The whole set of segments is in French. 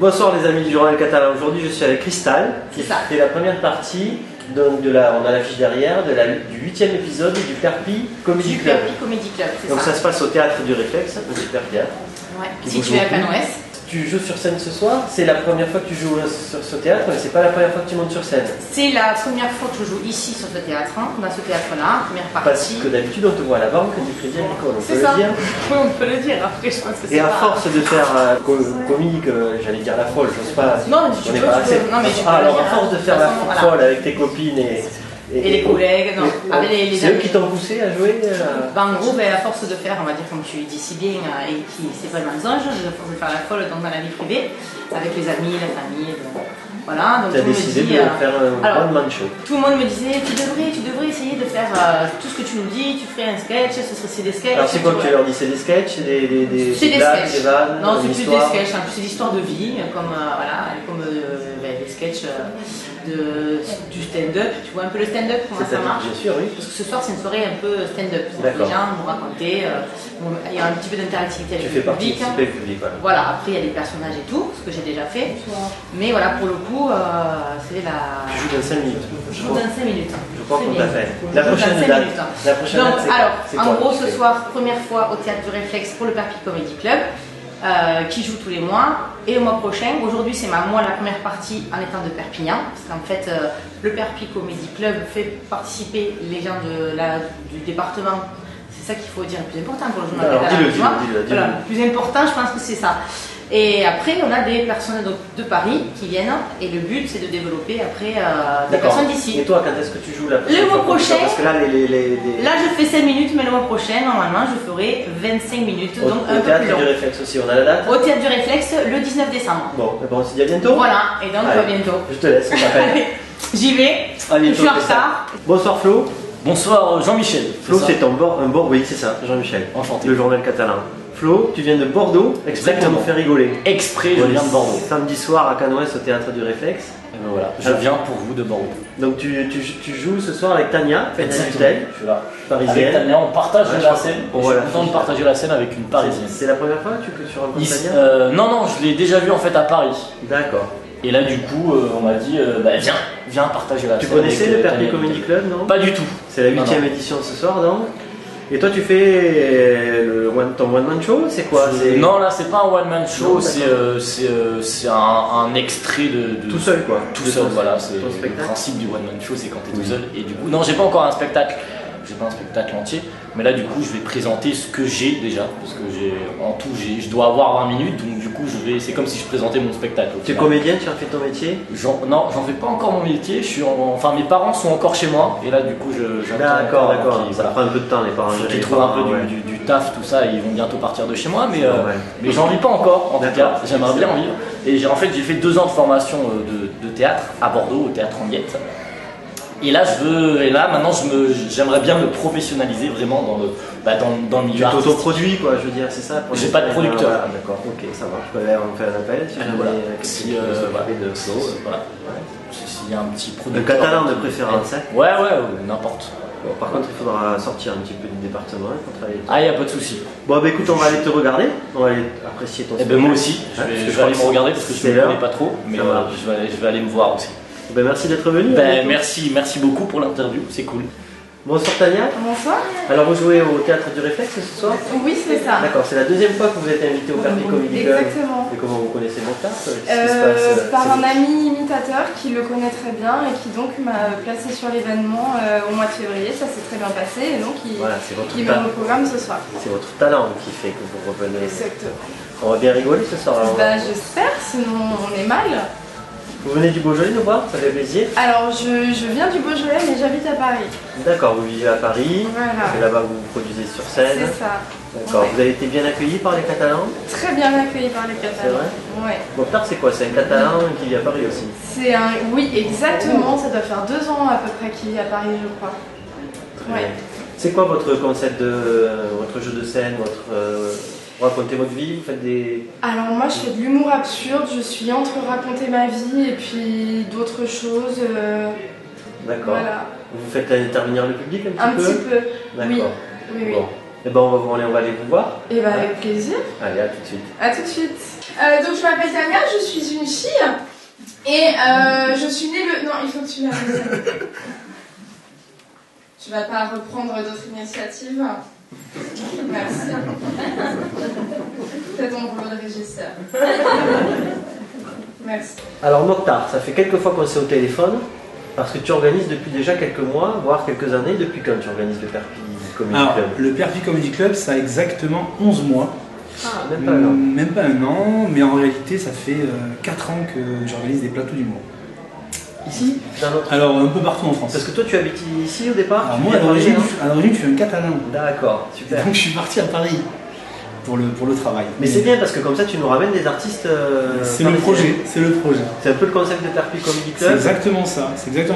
Bonsoir les amis du journal catalan. Aujourd'hui je suis avec Cristal qui fait la première partie donc on a l'affiche derrière du 8e épisode du Perpi Comedy Club. Donc ça se passe au théâtre du Réflexe, un super théâtre. Ouais, situé à Canoës. Tu joues sur scène ce soir, c'est la première fois que tu joues sur ce théâtre, mais c'est pas la première fois que tu montes sur scène. C'est la première fois que je joue ici sur ce théâtre, dans ce théâtre-là, première partie. Parce que d'habitude on te voit à la banque du Crédit Agricole, on peut le dire. Oui, on peut le dire, après je pense que c'est. Et à force de faire comique, j'allais dire la folle, j'ose pas. Non, tu peux, non, mais tu peux alors le dire, à force de faire la folle avec tes copines et les collègues, non. C'est eux qui t'ont poussé à jouer En gros, à force de faire, on va dire comme tu dis si bien, et qui c'est pas le mensonge, à force de faire la folle dans la vie privée, avec les amis, la famille, voilà. Donc tu as décidé de faire un one-man show. Tout le monde me disait, tu devrais essayer de faire tout ce que tu nous dis, tu ferais un sketch, c'est des sketchs. Alors c'est quoi que tu leur dis? C'est des sketchs, des blagues, des vannes? Non, c'est plus des sketchs, c'est l'histoire de vie, comme des sketchs du stand-up. Tu vois un peu le stand-up, comment ça marche? Bien sûr, oui. Parce que ce soir c'est une soirée un peu stand-up. Les gens vont raconter, il y a un petit peu d'interactivité avec le public. Voilà, après il y a des personnages et tout, ce que j'ai déjà fait. Mais voilà, pour le coup, c'est la. Tu joues dans 5 minutes. Je joue dans 5 minutes. Je crois qu'on t'a fait. La prochaine date. Alors, en gros, ce soir, première fois au théâtre du Réflexe pour le Perpi Comedy Club. Qui joue tous les mois, et le mois prochain, aujourd'hui c'est la première partie en étant de Perpignan, parce qu'en fait le Perpi Comedy Club fait participer les gens du département, c'est ça qu'il faut dire le plus important pour le journal catalan. Voilà, le plus important je pense que c'est ça. Et après on a des personnes de Paris qui viennent, et le but c'est de développer après des personnes d'ici. Et toi, quand est-ce que tu joues la prochaine? Le mois prochain, parce que là, là je fais 5 minutes, mais le mois prochain normalement je ferai 25 minutes, donc un peu plus long. Au théâtre du Réflexe aussi, on a la date? Au théâtre du Réflexe le 19 décembre. Bon, on se dit à bientôt. Voilà, et donc à bientôt. Je te laisse, on t'appelle. J'y vais, je suis en retard. Bonsoir Flo. Bonsoir Jean-Michel. Flo, c'est un bord, oui c'est ça, Jean-Michel. Enchanté. Le journal catalan. Flo, tu viens de Bordeaux, exprès pour nous faire rigoler. Exprès, je viens de Bordeaux. Samedi soir à Canoës au théâtre du Réflexe. Et ben voilà, je viens pour vous de Bordeaux. Donc tu joues ce soir avec Tania, je suis là. Parisienne. Avec Tania, on partage la scène. Je suis content de partager la scène avec une Parisienne. C'est la première fois que tu rencontres Tania? Non, je l'ai déjà vue en fait à Paris. D'accord. Et là du coup, on m'a dit, viens partager la scène. Tu connaissais le Perpi Comedy Club, non? Pas du tout. C'est la 8e édition ce soir, donc. Et toi, tu fais ton one-man show, c'est quoi? Non, là, c'est pas un one-man show, c'est un extrait de. Tout seul, quoi. Tout seul, voilà. C'est le principe du one-man show, c'est quand t'es tout seul. Et du coup, non, j'ai pas encore un spectacle. J'ai pas un spectacle entier, mais là du coup je vais présenter ce que j'ai déjà, parce que en tout je dois avoir 20 minutes, donc du coup c'est comme si je présentais mon spectacle. Tu es comédienne, tu as fait ton métier? Non, j'en fais pas encore mon métier, enfin mes parents sont encore chez moi, et là du coup j'attends. D'accord, ça prend un peu de temps les parents. Ils trouvent un peu du taf, tout ça, et ils vont bientôt partir de chez moi, mais j'en vis pas encore, en tout cas, j'aimerais bien en vivre. Et en fait j'ai fait 2 ans de formation de théâtre à Bordeaux, au théâtre Anguette. Et là, maintenant, j'aimerais bien me professionnaliser vraiment dans le milieu artistique. Tu t'autoproduis, quoi, je veux dire, c'est ça? J'ai pas de producteur. Voilà, d'accord, ok, ça marche. On fait un appel, s'il y a un petit producteur. Le catalan de préférence, hein? Ouais, n'importe. Bon, par contre, il faudra sortir un petit peu du département pour travailler. Ah, il n'y a pas de souci. Bon, écoute, on va aller te regarder, on va aller apprécier ton spectacle. Moi aussi, je vais aller me regarder parce que je ne connais pas trop, mais je vais aller me voir aussi. Merci d'être venu. Merci beaucoup pour l'interview, c'est cool. Bonsoir Tania. Bonsoir. Alors vous jouez au théâtre du Réflexe ce soir? Oui, c'est ça. D'accord, c'est la 2e fois que vous êtes invité au Perpi Comedy Club. Exactement. Et comment vous connaissez mon théâtre? Par un ami imitateur qui le connaît très bien et qui donc m'a placé sur l'événement au mois de février. Ça s'est très bien passé et donc il met au programme ce soir. C'est votre talent qui fait que vous revenez. Exactement. On va bien rigoler ce soir. J'espère, sinon on est mal. Vous venez du Beaujolais nous voir, ça fait plaisir. Alors je viens du Beaujolais mais j'habite à Paris. D'accord, vous vivez à Paris, voilà. Et là-bas vous vous produisez sur scène. C'est ça. D'accord, vous avez été bien accueilli par les Catalans? Très bien accueilli par les Catalans. C'est vrai? Ouais. Mokhtar c'est quoi? C'est un Catalan qui vit à Paris aussi? Oui, exactement, ça doit faire 2 ans à peu près qu'il vit à Paris je crois. Ouais. C'est quoi votre concept votre jeu de scène, vous racontez votre vie, vous faites des... Alors moi je fais de l'humour absurde, je suis entre raconter ma vie et puis d'autres choses. D'accord. Voilà. Vous faites intervenir le public un petit peu? Un petit peu, oui. Bon. Et ben on va aller vous voir. Et ben avec plaisir. Allez, à tout de suite. À tout de suite. Donc je m'appelle Tania, je suis une fille et je suis née le... Non, il faut que tu l'arrêtes. Tu vas pas reprendre d'autres initiatives? Merci. Fais ton boulot de régisseur. Merci. Alors Mokhtar, ça fait quelques fois qu'on s'est au téléphone, parce que tu organises depuis déjà quelques mois, voire quelques années. Depuis quand tu organises le Perpi Comedy Club? Le Perpi Comedy Club, ça a exactement 11 mois. Ah, même pas un an. Même pas un an, mais en réalité, ça fait 4 ans que j'organise des plateaux d'humour. Ici? Alors, un peu partout en France. Parce que toi, tu habites ici au départ? Alors, moi, à l'origine, je suis un Catalan. D'accord, super. Donc, je suis parti à Paris pour le travail. Mais c'est bien parce que comme ça, tu nous ramènes des artistes. C'est le projet. C'est un peu le concept de Perpi Comedy Club. C'est exactement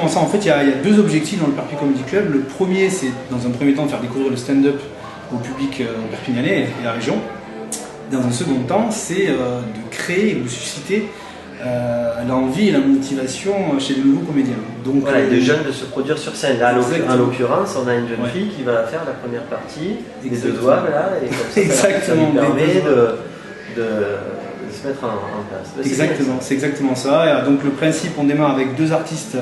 ça. En fait, il y a 2 objectifs dans le Perpi Comedy Club. Le premier, c'est dans un premier temps de faire découvrir le stand-up au public perpignanais et la région. Dans un second temps, c'est de créer et de susciter l'envie et la motivation chez de nouveaux comédiens. Donc, voilà, des jeunes de se produire sur scène. Là, en l'occurrence, on a une jeune fille qui va faire la première partie, des 2 doigts, là, et comme ça, exactement, ça lui permet de se mettre en place. Exactement, c'est exactement ça. Et donc le principe, on démarre avec 2 artistes,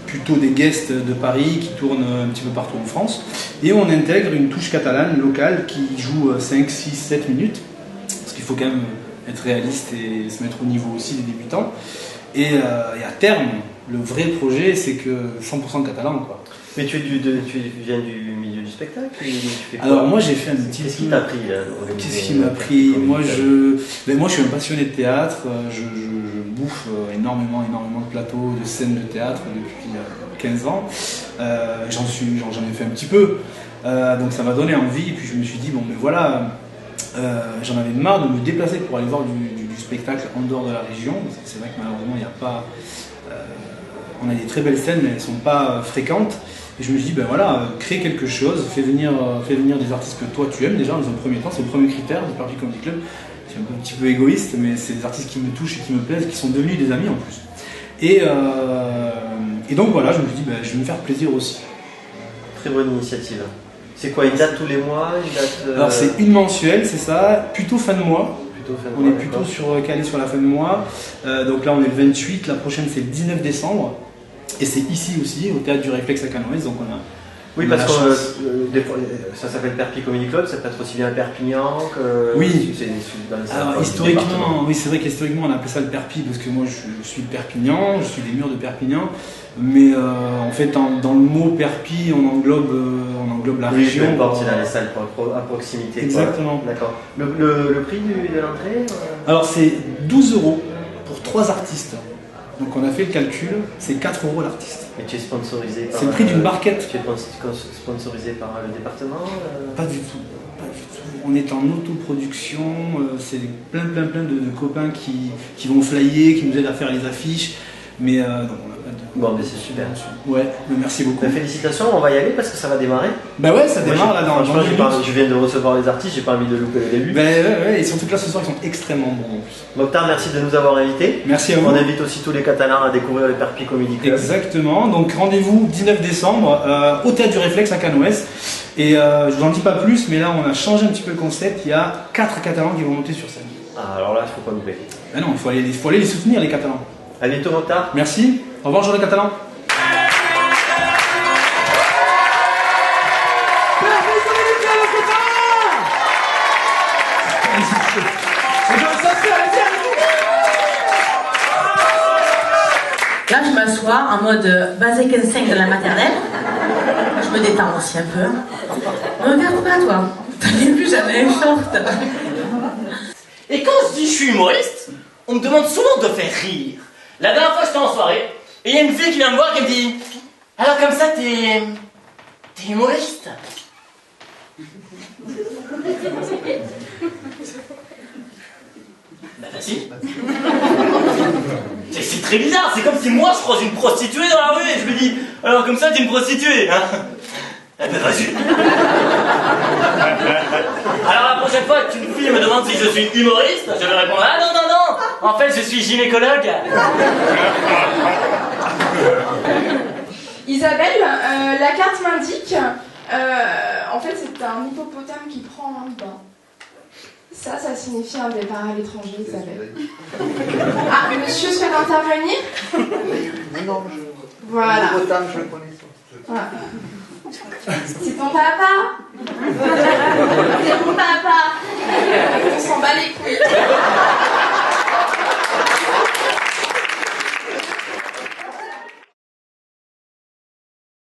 plutôt des guests de Paris qui tournent un petit peu partout en France, et on intègre une touche catalane locale qui joue 5, 6, 7 minutes, parce qu'il faut quand même être réaliste et se mettre au niveau aussi des débutants. Et à terme, le vrai projet, c'est que 100% catalan, quoi. Mais tu viens du milieu du spectacle? Alors moi j'ai fait un petit... Qu'est-ce qui t'a pris là? Qu'est-ce qui m'a pris? Moi je suis un passionné de théâtre, je bouffe énormément de plateaux, de scènes de théâtre depuis 15 ans. J'en ai fait un petit peu, donc ça m'a donné envie, et puis je me suis dit bon mais voilà, j'en avais marre de me déplacer pour aller voir du spectacle en dehors de la région, parce que c'est vrai que malheureusement il n'y a pas... on a des très belles scènes mais elles ne sont pas fréquentes. Et je me suis dit, ben voilà, crée quelque chose, fais venir des artistes que toi tu aimes déjà dans un premier temps, c'est le premier critère du Perpi Comedy Club. C'est un petit peu égoïste, mais c'est des artistes qui me touchent et qui me plaisent, qui sont devenus des amis en plus. Et donc voilà, je me suis dit, ben, je vais me faire plaisir aussi. Très bonne initiative. C'est quoi, une date tous les mois, une date Alors c'est une mensuelle, c'est ça, plutôt fin de mois. On est plutôt calé sur la fin de mois. Donc là on est le 28, la prochaine c'est le 19 décembre. Et c'est ici aussi, au Théâtre du Réflexe à Canoës, donc on a... Oui, parce que ça s'appelle Perpi Comedy Club, ça peut être aussi bien Perpignan que... Oui, alors historiquement, oui, c'est vrai qu'historiquement on appelle ça le Perpi, parce que moi je suis de Perpignan, je suis des murs de Perpignan, mais en fait dans le mot Perpi on englobe la région. Peu importe, c'est dans les salles à proximité. Exactement. D'accord. Le prix de l'entrée Alors c'est 12 € pour 3 artistes. Donc on a fait le calcul, c'est 4 € l'artiste. Et tu es sponsorisé par... C'est le prix d'une barquette. Tu es sponsorisé par le département Pas du tout. On est en autoproduction, c'est plein de copains qui vont flyer, qui nous aident à faire les affiches. Mais non, on n'a pas de... Bon, mais c'est super. Ouais, merci beaucoup. Félicitations, on va y aller parce que ça va démarrer. Bah ouais, ça démarre là dans je viens de recevoir les artistes, j'ai pas envie de louper le début. Bah ouais, et surtout que là ce soir ils sont extrêmement bons en plus. Mokhtar, merci de nous avoir invités. Merci à vous. On invite aussi tous les Catalans à découvrir le Perpi Comedy Club. Exactement, donc rendez-vous 19 décembre au Théâtre du Réflexe à Canoës. Et je vous en dis pas plus, mais là on a changé un petit peu le concept, il y a 4 Catalans qui vont monter sur scène. Ah, alors là, il faut pas louper. Bah non, il faut aller les soutenir les Catalans. À bientôt Mokhtar. Merci, au revoir les Catalans. Là, je m'assois en mode basic instinct de la maternelle. Je me détends aussi un peu. Ne regarde pas, toi. T'as plus jamais un short. Et quand je dis je suis humoriste, on me demande souvent de faire rire. La dernière fois, j'étais en soirée, et il y a une fille qui vient me voir et me dit « Alors comme ça, t'es humoriste ?» Bah si. C'est très bizarre, c'est comme si moi je croise une prostituée dans la rue et je me dis « Alors comme ça, t'es une prostituée, hein ?» Eh ben vas-y. Alors la prochaine fois qu'une fille me demande si je suis humoriste, je lui répondrai « Ah non, non, non, en fait je suis gynécologue. » Isabelle, la carte m'indique En fait, c'est un hippopotame qui prend un bain. Ça signifie un départ à l'étranger, Isabelle. Ah, monsieur souhaite intervenir? Non, voilà. Hippopotame, je le connais. Voilà. C'est ton papa. C'est mon papa. On s'en bat les couilles.